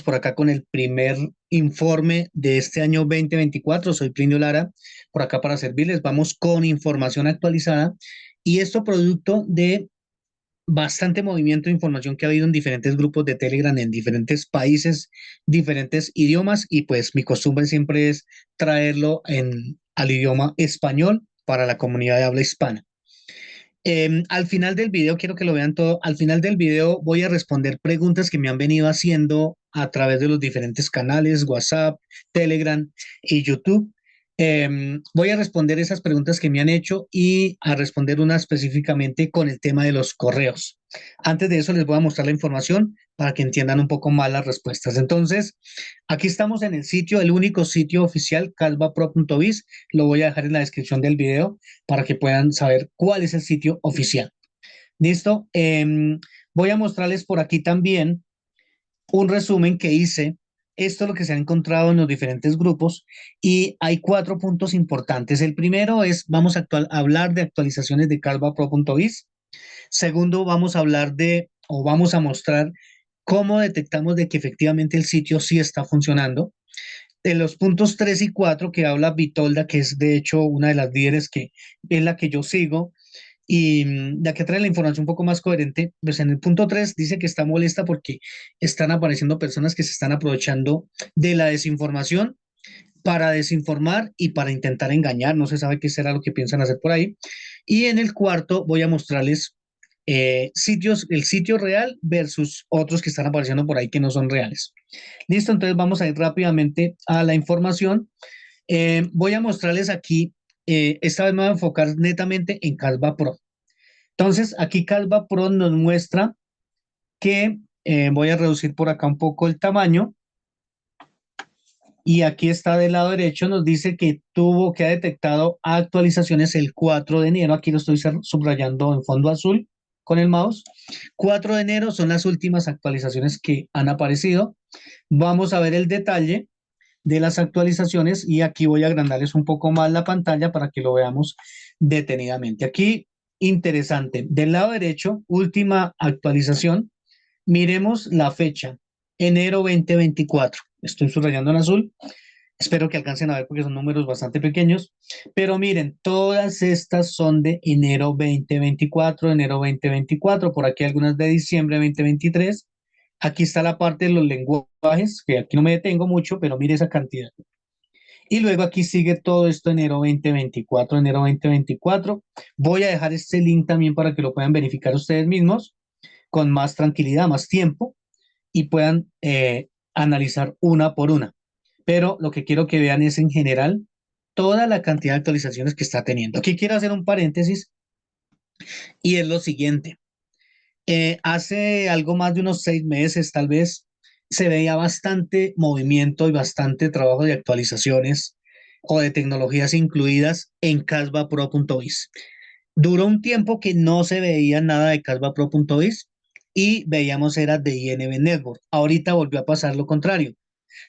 Por acá con el primer informe de este año 2024. Soy Plinio Lara, por acá para servirles. Vamos con información actualizada y esto producto de bastante movimiento de información que ha habido en diferentes grupos de Telegram, en diferentes países, diferentes idiomas y pues mi costumbre siempre es traerlo al idioma español para la comunidad de habla hispana. Al final del video, quiero que lo vean todo, al final del video voy a responder preguntas que me han venido haciendo a través de los diferentes canales, WhatsApp, Telegram y YouTube. Voy a responder esas preguntas que me han hecho y a responder una específicamente con el tema de los correos. Antes de eso les voy a mostrar la información para que entiendan un poco más las respuestas. Entonces, aquí estamos en el sitio, el único sitio oficial, calvapro.biz. Lo voy a dejar en la descripción del video para que puedan saber cuál es el sitio oficial. ¿Listo? Voy a mostrarles por aquí también un resumen que hice. Esto es lo que se ha encontrado en los diferentes grupos y hay cuatro puntos importantes. El primero es, vamos a hablar de actualizaciones de calvapro.biz. Segundo, vamos a hablar de, o vamos a mostrar cómo detectamos de que efectivamente el sitio sí está funcionando. De los puntos 3 y 4 que habla Vitolda, que es de hecho una de las líderes que es la que yo sigo, y la que trae la información un poco más coherente, pues en el punto 3 dice que está molesta porque están apareciendo personas que se están aprovechando de la desinformación para desinformar y para intentar engañar. No se sabe qué será lo que piensan hacer por ahí. Y en el cuarto voy a mostrarles sitios, el sitio real versus otros que están apareciendo por ahí que no son reales. Listo, entonces vamos a ir rápidamente a la información. Voy a mostrarles aquí, esta vez me voy a enfocar netamente en Calva Pro. Entonces, aquí Calva Pro nos muestra que voy a reducir por acá un poco el tamaño y aquí está del lado derecho, nos dice que ha detectado actualizaciones el 4 de enero. Aquí lo estoy subrayando en fondo azul con el mouse. 4 de enero son las últimas actualizaciones que han aparecido. Vamos a ver el detalle de las actualizaciones y aquí voy a agrandarles un poco más la pantalla para que lo veamos detenidamente. Aquí, interesante, del lado derecho, última actualización, miremos la fecha, enero 2024. Estoy subrayando en azul, espero que alcancen a ver porque son números bastante pequeños, pero miren, todas estas son de enero 2024, por aquí algunas de diciembre 2023. Aquí está la parte de los lenguajes, que aquí no me detengo mucho, pero mire esa cantidad. Y luego aquí sigue todo esto enero 2024. Voy a dejar este link también para que lo puedan verificar ustedes mismos con más tranquilidad, más tiempo y puedan analizar una por una. Pero lo que quiero que vean es en general toda la cantidad de actualizaciones que está teniendo. Aquí quiero hacer un paréntesis y es lo siguiente. Hace algo más de unos 6 meses, tal vez, se veía bastante movimiento y bastante trabajo de actualizaciones o de tecnologías incluidas en casvapro.biz. Duró un tiempo que no se veía nada de casvapro.biz y veíamos era de INB Network. Ahorita volvió a pasar lo contrario.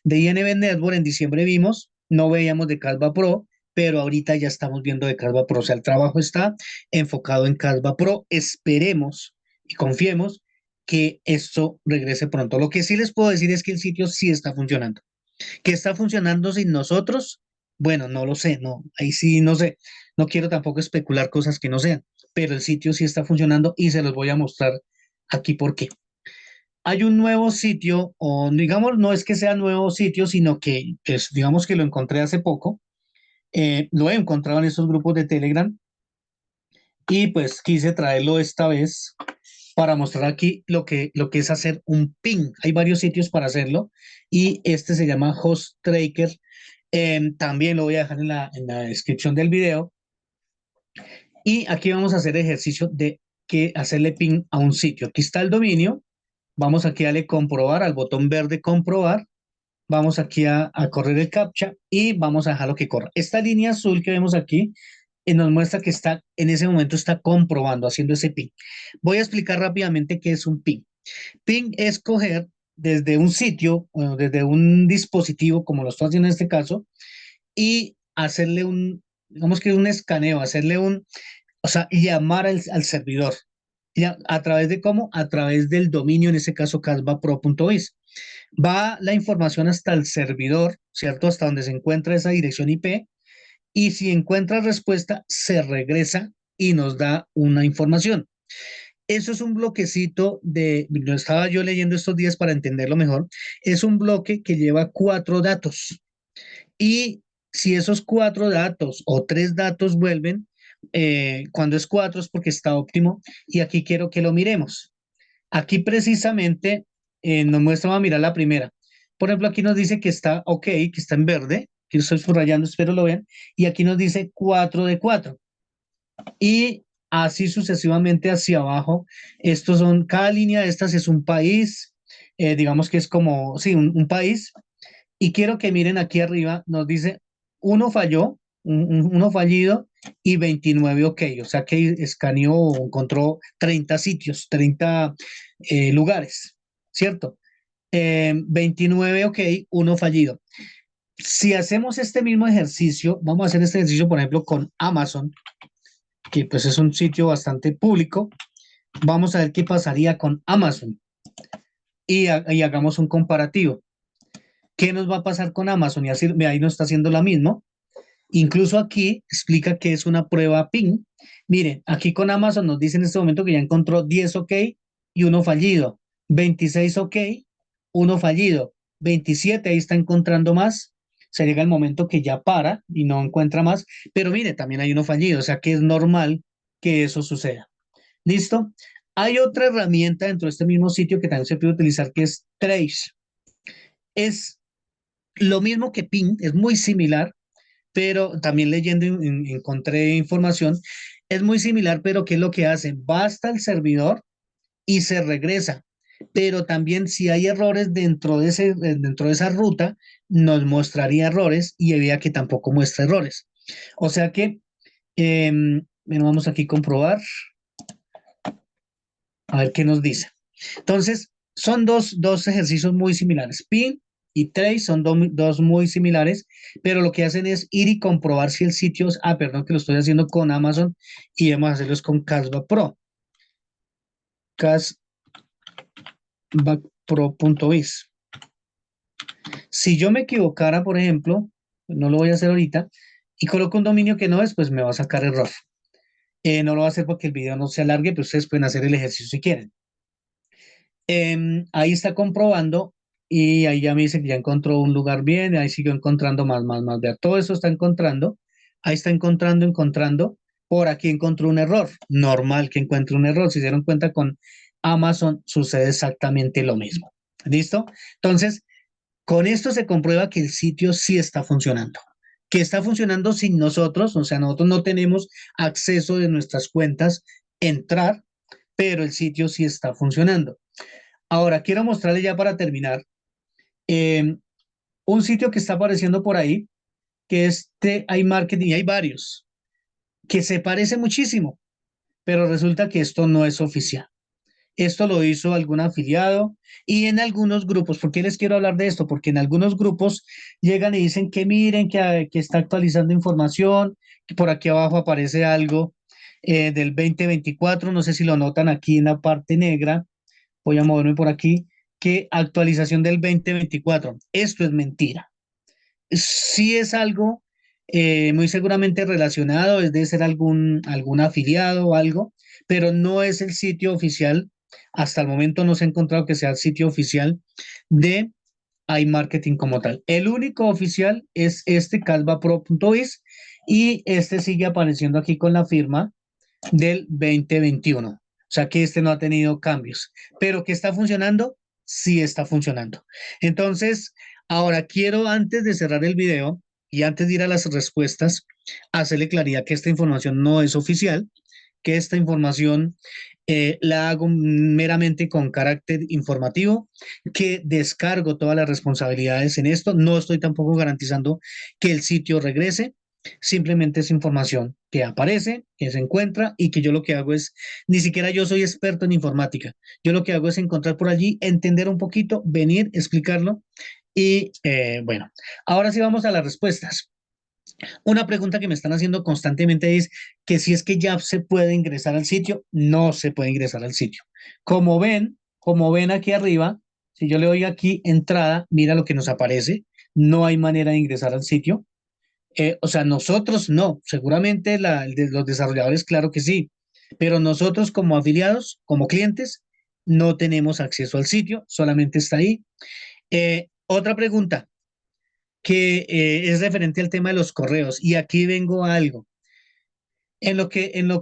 De INB Network en diciembre vimos, no veíamos de Calva Pro, pero ahorita ya estamos viendo de Calva Pro. O sea, el trabajo está enfocado en Calva Pro. Esperemos y confiemos que esto regrese pronto. Lo que sí les puedo decir es que el sitio sí está funcionando. ¿Que está funcionando sin nosotros? Bueno, no lo sé, no, ahí sí no sé. No quiero tampoco especular cosas que no sean, pero el sitio sí está funcionando y se los voy a mostrar aquí por qué. Hay un nuevo sitio, o digamos, no es que sea nuevo sitio, sino digamos que lo encontré hace poco. Lo he encontrado en esos grupos de Telegram y pues quise traerlo esta vez para mostrar aquí lo que es hacer un ping. Hay varios sitios para hacerlo y este se llama HostTracker. También lo voy a dejar en la descripción del video. Y aquí vamos a hacer ejercicio de que hacerle ping a un sitio. Aquí está el dominio. Vamos aquí a darle comprobar, al botón verde comprobar. Vamos aquí a correr el captcha y vamos a dejarlo que corra. Esta línea azul que vemos aquí nos muestra que está, en ese momento está comprobando, haciendo ese ping. Voy a explicar rápidamente qué es un ping. Ping es coger desde un sitio, bueno, desde un dispositivo, como lo estoy haciendo en este caso, y hacerle digamos que un escaneo, o sea, llamar al servidor. ¿A través de cómo? A través del dominio, en ese caso, casvapro.biz. Va la información hasta el servidor, ¿cierto? Hasta donde se encuentra esa dirección IP. Y si encuentra respuesta, se regresa y nos da una información. Eso es un bloquecito lo estaba yo leyendo estos días para entenderlo mejor, es un bloque que lleva 4 datos. Y si esos 4 datos o 3 datos vuelven, cuando es 4 es porque está óptimo. Y aquí quiero que lo miremos. Aquí precisamente nos muestra, vamos a mirar la primera. Por ejemplo, aquí nos dice que está ok, que está en verde, que estoy subrayando, espero lo vean. Y aquí nos dice 4 de 4. Y así sucesivamente hacia abajo. Estos son, cada línea de estas es un país, digamos que es como, sí, un país. Y quiero que miren aquí arriba, nos dice uno falló, uno fallido y 29 ok. O sea que escaneó o encontró 30 sitios, 30 lugares, ¿cierto? 29 ok, uno fallido. Si hacemos este mismo ejercicio, vamos a hacer este ejercicio, por ejemplo, con Amazon, que pues es un sitio bastante público. Vamos a ver qué pasaría con Amazon y hagamos un comparativo. ¿Qué nos va a pasar con Amazon? Y así, ahí nos está haciendo la misma. Incluso aquí explica que es una prueba PIN. Miren, aquí con Amazon nos dice en este momento que ya encontró 10 OK y uno fallido. 26 OK, uno fallido. 27, ahí está encontrando más. Se llega el momento que ya para y no encuentra más. Pero mire, también hay uno fallido. O sea que es normal que eso suceda. ¿Listo? Hay otra herramienta dentro de este mismo sitio que también se puede utilizar que es Trace. Es lo mismo que PIN, es muy similar, pero también leyendo encontré información, es muy similar, pero ¿qué es lo que hace? Va hasta el servidor y se regresa. Pero también si hay errores dentro de esa ruta, nos mostraría errores y veía que tampoco muestra errores. O sea que, bueno, vamos aquí a comprobar, a ver qué nos dice. Entonces, son dos ejercicios muy similares. Pin y trace son dos muy similares, pero lo que hacen es ir y comprobar si el sitio, perdón, que lo estoy haciendo con Amazon y vamos a hacerlos con Casba Pro. Casbapro.biz. Si yo me equivocara, por ejemplo, no lo voy a hacer ahorita, y coloco un dominio que no es, pues me va a sacar error. No lo voy a hacer porque el video no se alargue, pero ustedes pueden hacer el ejercicio si quieren. Ahí está comprobando y ahí ya me dice que ya encontró un lugar bien, ahí siguió encontrando más. Vea, todo eso está encontrando, ahí está encontrando. Por aquí encontró un error. Normal que encuentre un error. Si se dieron cuenta con Amazon sucede exactamente lo mismo. ¿Listo? Entonces, con esto se comprueba que el sitio sí está funcionando. Que está funcionando sin nosotros, o sea, nosotros no tenemos acceso de nuestras cuentas, entrar, pero el sitio sí está funcionando. Ahora, quiero mostrarle ya para terminar eh, un sitio que está apareciendo por ahí, que es de iMarketing, y hay varios, que se parece muchísimo, pero resulta que esto no es oficial. Esto lo hizo algún afiliado y en algunos grupos, ¿por qué les quiero hablar de esto? Porque en algunos grupos llegan y dicen que miren que está actualizando información, que por aquí abajo aparece algo del 2024, no sé si lo notan aquí en la parte negra, voy a moverme por aquí, que actualización del 2024. Esto es mentira. Sí es algo muy seguramente relacionado, es de ser algún afiliado o algo, pero no es el sitio oficial. Hasta el momento no se ha encontrado que sea el sitio oficial de iMarketing como tal. El único oficial es este calvapro.biz y este sigue apareciendo aquí con la firma del 2021. O sea que este no ha tenido cambios, pero que está funcionando, sí está funcionando. Entonces, ahora quiero antes de cerrar el video y antes de ir a las respuestas, hacerle claridad que esta información no es oficial, que esta información la hago meramente con carácter informativo, que descargo todas las responsabilidades en esto. No estoy tampoco garantizando que el sitio regrese, simplemente es información que aparece, que se encuentra y que yo lo que hago es, ni siquiera yo soy experto en informática, yo lo que hago es encontrar por allí, entender un poquito, venir, explicarlo y bueno, ahora sí vamos a las respuestas. Una pregunta que me están haciendo constantemente es que si es que ya se puede ingresar al sitio, no se puede ingresar al sitio. Como ven aquí arriba, Si yo le doy aquí entrada, mira lo que nos aparece. No hay manera de ingresar al sitio. O sea, nosotros no, seguramente los desarrolladores, claro que sí, pero nosotros como afiliados, como clientes, no tenemos acceso al sitio, solamente está ahí. Otra pregunta que es referente al tema de los correos, y aquí vengo a algo. En lo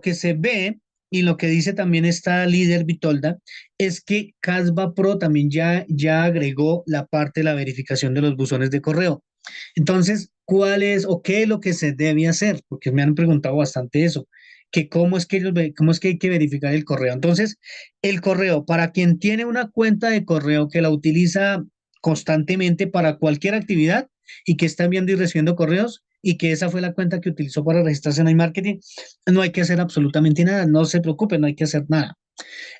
que se ve y lo que dice también esta líder Vitolda, es que Casva Pro también ya agregó la parte de la verificación de los buzones de correo. Entonces, ¿cuál es o qué es lo que se debe hacer? Porque me han preguntado bastante eso, que cómo es que hay que verificar el correo. Entonces, el correo, para quien tiene una cuenta de correo que la utiliza constantemente para cualquier actividad y que está enviando y recibiendo correos y que esa fue la cuenta que utilizó para registrarse en iMarketing, no hay que hacer absolutamente nada, no se preocupe, no hay que hacer nada.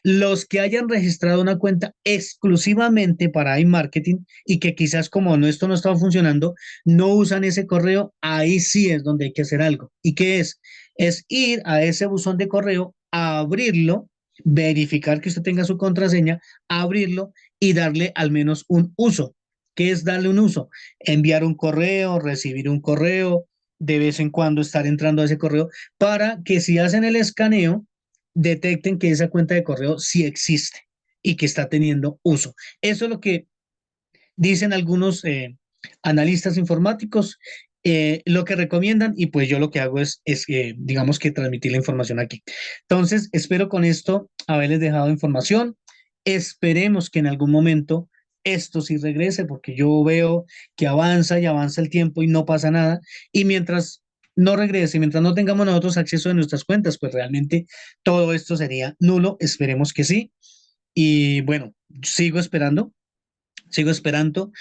Los que hayan registrado una cuenta exclusivamente para iMarketing y que quizás como no, esto no estaba funcionando, no usan ese correo, ahí sí es donde hay que hacer algo. ¿Y qué es? Es ir a ese buzón de correo, a abrirlo, verificar que usted tenga su contraseña, abrirlo y darle al menos un uso. ¿Qué es darle un uso? Enviar un correo, recibir un correo, de vez en cuando estar entrando a ese correo para que si hacen el escaneo, detecten que esa cuenta de correo sí existe y que está teniendo uso. Eso es lo que dicen algunos analistas informáticos, lo que recomiendan y pues yo lo que hago es digamos que transmitir la información aquí. Entonces, espero con esto haberles dejado información. Esperemos que en algún momento esto sí regrese porque yo veo que avanza y avanza el tiempo y no pasa nada. Y mientras no regrese, mientras no tengamos nosotros acceso a nuestras cuentas, pues realmente todo esto sería nulo. Esperemos que sí. Y bueno, sigo esperando. Sigo esperando.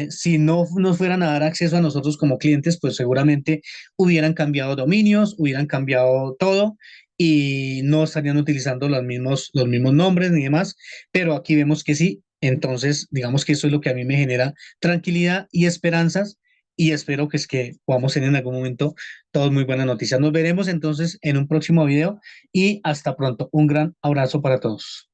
Si no nos fueran a dar acceso a nosotros como clientes, pues seguramente hubieran cambiado dominios, hubieran cambiado todo y no estarían utilizando los mismos nombres ni demás, pero aquí vemos que sí. Entonces, digamos que eso es lo que a mí me genera tranquilidad y esperanzas y espero que es que podamos tener en algún momento todos muy buenas noticias. Nos veremos entonces en un próximo video y hasta pronto. Un gran abrazo para todos.